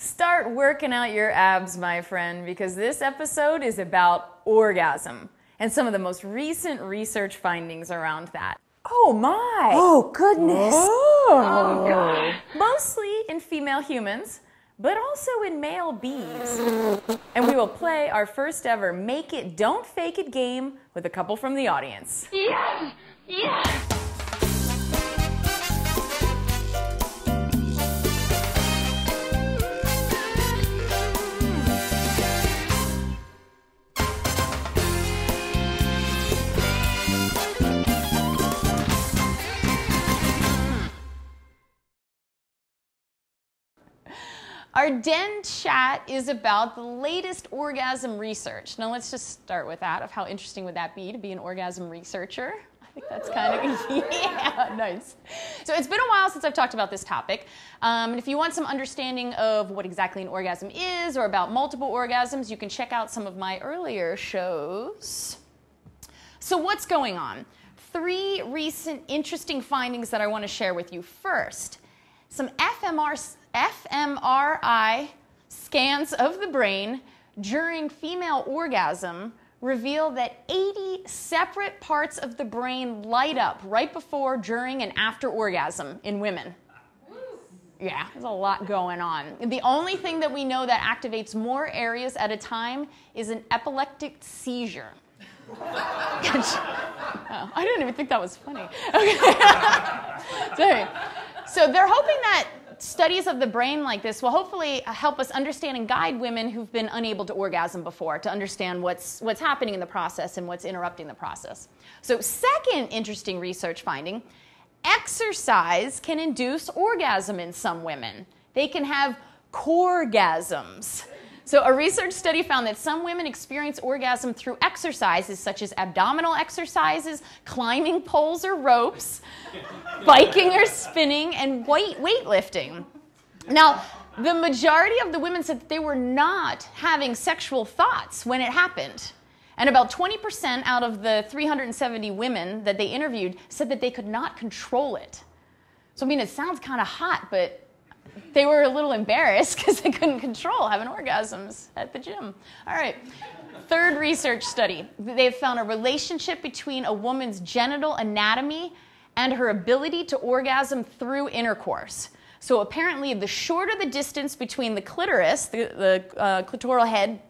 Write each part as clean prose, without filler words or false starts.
Start working out your abs, my friend, because this episode is about orgasm and some of the most recent research findings around that. Oh my! Oh goodness! Oh God! Mostly in female humans, but also in male bees. And we will play our first ever Make It, Don't Fake It game with a couple from the audience. Yes! Yes! Our Den chat is about the latest orgasm research. Now let's just start with that, of how interesting would that be to be an orgasm researcher? I think that's kind of, yeah, nice. So it's been a while since I've talked about this topic. And if you want some understanding of what exactly an orgasm is or about multiple orgasms, you can check out some of my earlier shows. So what's going on? 3 recent interesting findings that I want to share with you. First, some fMRI scans of the brain during female orgasm reveal that 80 separate parts of the brain light up right before, during, and after orgasm in women. Yeah, there's a lot going on. And the only thing that we know that activates more areas at a time is an epileptic seizure. Oh, I didn't even think that was funny. Okay. Sorry. So they're hoping that studies of the brain like this will hopefully help us understand and guide women who've been unable to orgasm before to understand what's happening in the process and what's interrupting the process. So second interesting research finding, exercise can induce orgasm in some women. They can have coregasms. So a research study found that some women experience orgasm through exercises such as abdominal exercises, climbing poles or ropes, biking or spinning, and weightlifting. Now, the majority of the women said that they were not having sexual thoughts when it happened. And about 20% out of the 370 women that they interviewed said that they could not control it. So, I mean, it sounds kind of hot, but they were a little embarrassed because they couldn't control having orgasms at the gym. All right. Third research study. They've found a relationship between a woman's genital anatomy and her ability to orgasm through intercourse. So apparently the shorter the distance between the clitoris, the clitoral head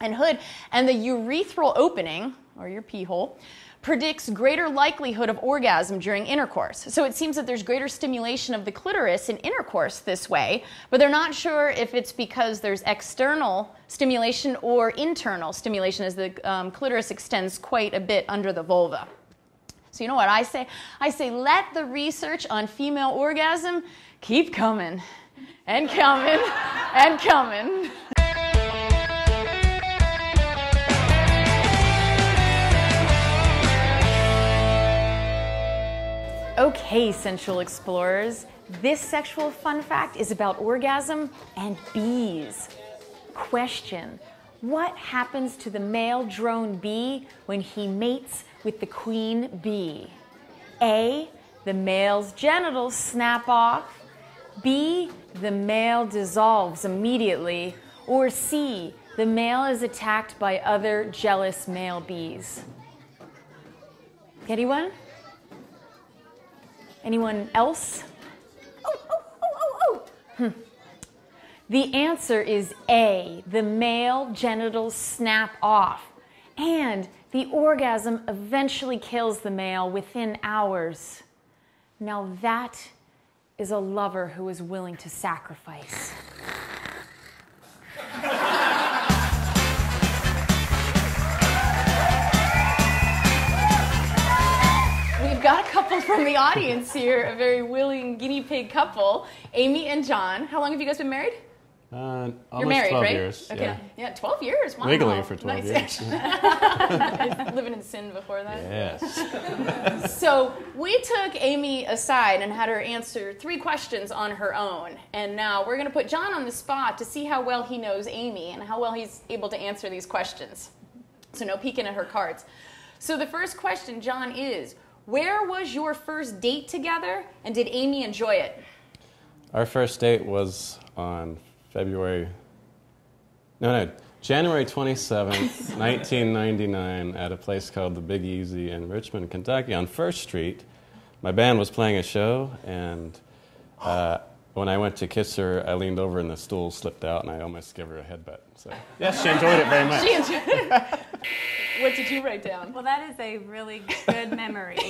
and hood, and the urethral opening, or your pee hole, predicts greater likelihood of orgasm during intercourse. So it seems that there's greater stimulation of the clitoris in intercourse this way, but they're not sure if it's because there's external stimulation or internal stimulation, as the clitoris extends quite a bit under the vulva. So you know what I say? I say let the research on female orgasm keep coming and coming and coming. Okay, sensual explorers, this sexual fun fact is about orgasm and bees. Question, what happens to the male drone bee when he mates with the queen bee? A, the male's genitals snap off. B, the male dissolves immediately. Or C, the male is attacked by other jealous male bees. Anyone? Anyone else? Oh. The answer is A, the male genitals snap off. And the orgasm eventually kills the male within hours. Now that is a lover who is willing to sacrifice. We've got a couple from the audience here, a very willing guinea pig couple, Amy and John. How long have you guys been married? Almost You're married, 12 right? years. Okay. Yeah, 12 years. Wow. Legally for 12 nice. years. Nice. Living in sin before that. Yes. So we took Amy aside and had her answer 3 questions on her own. And now we're going to put John on the spot to see how well he knows Amy and how well he's able to answer these questions. So no peeking at her cards. So the first question, John, is, where was your first date together and did Amy enjoy it? Our first date was on January 27th, 1999, at a place called the Big Easy in Richmond, Kentucky, on First Street. My band was playing a show, and when I went to kiss her, I leaned over and the stool slipped out, and I almost gave her a headbutt. So, yes, she enjoyed it very much. She enjoyed it. What did you write down? Well, that is a really good memory.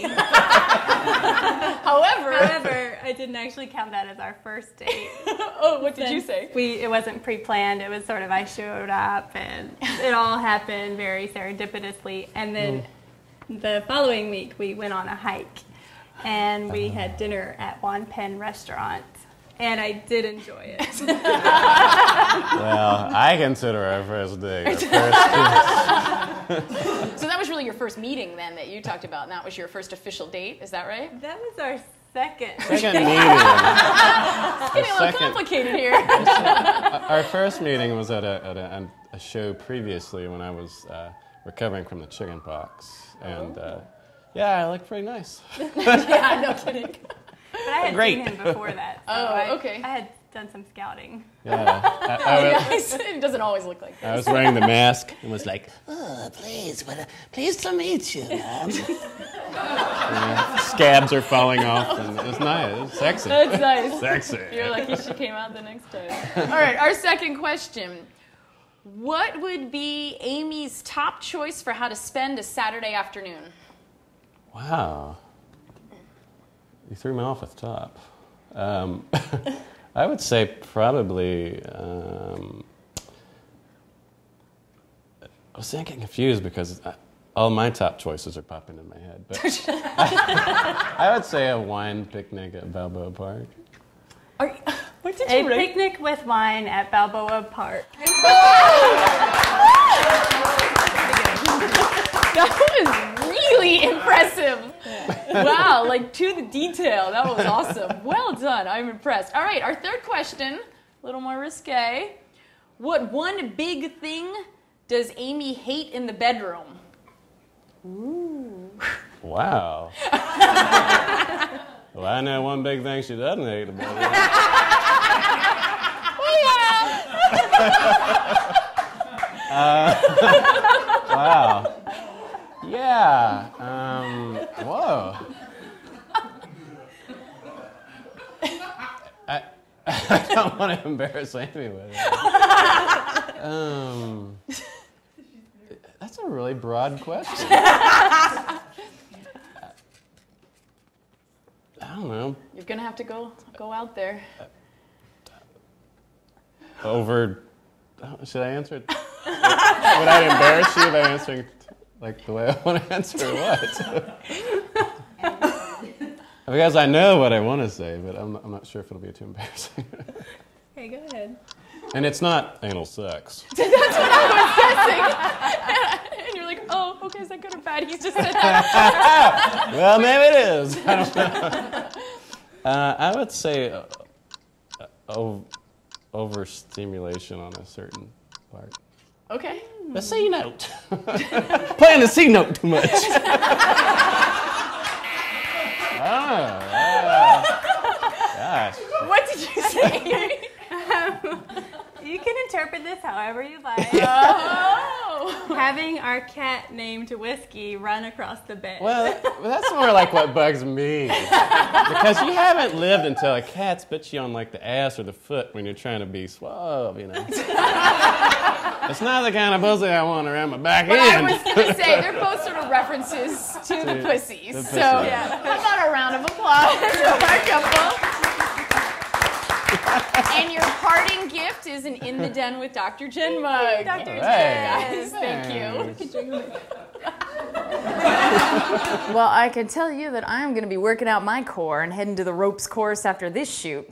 However, I didn't actually count that as our first date. Oh, what did you say? It wasn't pre-planned. It was sort of I showed up, and it all happened very serendipitously. And then the following week, we went on a hike, and we had dinner at Juan Penn Restaurant. And I did enjoy it. Well, I consider our first date our first kiss. So that was really your first meeting then that you talked about, and that was your first official date, is that right? That was our second Second meeting. It's getting a little complicated here. Our first meeting was at a show previously when I was recovering from the chicken pox. And yeah, I looked pretty nice. Yeah, no kidding. But I had seen him before that. So okay. I had done some scouting. Yeah. It doesn't always look like this. I was wearing the mask and was like, Oh, pleased to meet you, ma'am. scabs are falling off, and it was nice. It was sexy. That's nice. Sexy. You're lucky she came out the next time. All right, our second question. What would be Amy's top choice for how to spend a Saturday afternoon? Wow. You threw me off at the top. I would say probably, I was getting confused because all my top choices are popping in my head. But I would say a wine picnic at Balboa Park. What did you write? Picnic with wine at Balboa Park. That was really impressive. Wow, like to the detail. That was awesome. Well done. I'm impressed. All right, our third question, a little more risque. What one big thing does Amy hate in the bedroom? Ooh. Wow. Well, I know one big thing she doesn't hate in the bedroom. Wow. Yeah. Whoa. I don't want to embarrass Amy with it. That's a really broad question. I don't know. You're gonna have to go out there. Should I answer it? Would I embarrass you by answering like the way I want to answer or what? Because I know what I want to say, but I'm not sure if it'll be too embarrassing. Okay, go ahead. And it's not anal sex. That's what I was guessing. And you're like, oh, okay, is that good or bad? He's just said that. Well, maybe it is. I don't know. I would say overstimulation on a certain part. Okay. The C note. Playing the C note too much. Gosh. What did you say? You can interpret this however you like. Oh. Having our cat named Whiskey run across the bed. Well, that's more like what bugs me. Because you haven't lived until a cat spits you on like the ass or the foot when you're trying to be suave, you know. It's not the kind of pussy I want around my back But end. I was going to say, they're both sort of references to the pussies. the pussy. So, yeah. How about a round of applause for our couple? And your parting gift is an In the Den with Dr. Jenn mug. Dr. All Jenn. Guys, thank you. Well, I can tell you that I'm going to be working out my core and heading to the ropes course after this shoot.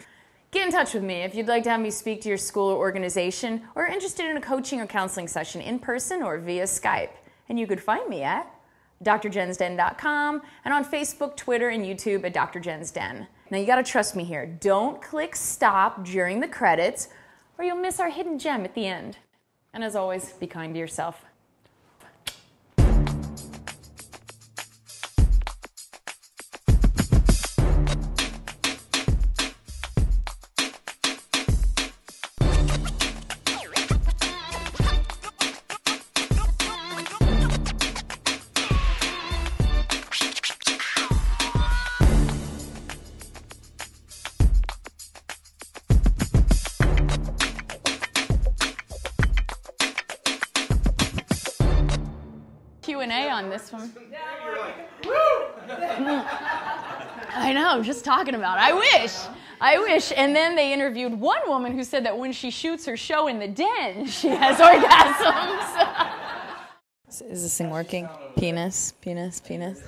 Get in touch with me if you'd like to have me speak to your school or organization, or are interested in a coaching or counseling session in person or via Skype. And you could find me at drjensden.com and on Facebook, Twitter, and YouTube at Dr. Jen's Den. Now you gotta trust me here. Don't click stop during the credits or you'll miss our hidden gem at the end. And as always, be kind to yourself. Q&A on this one. I know, I'm just talking about it. I wish. And then they interviewed one woman who said that when she shoots her show in the den, she has orgasms. Is this thing working? Penis, penis, penis.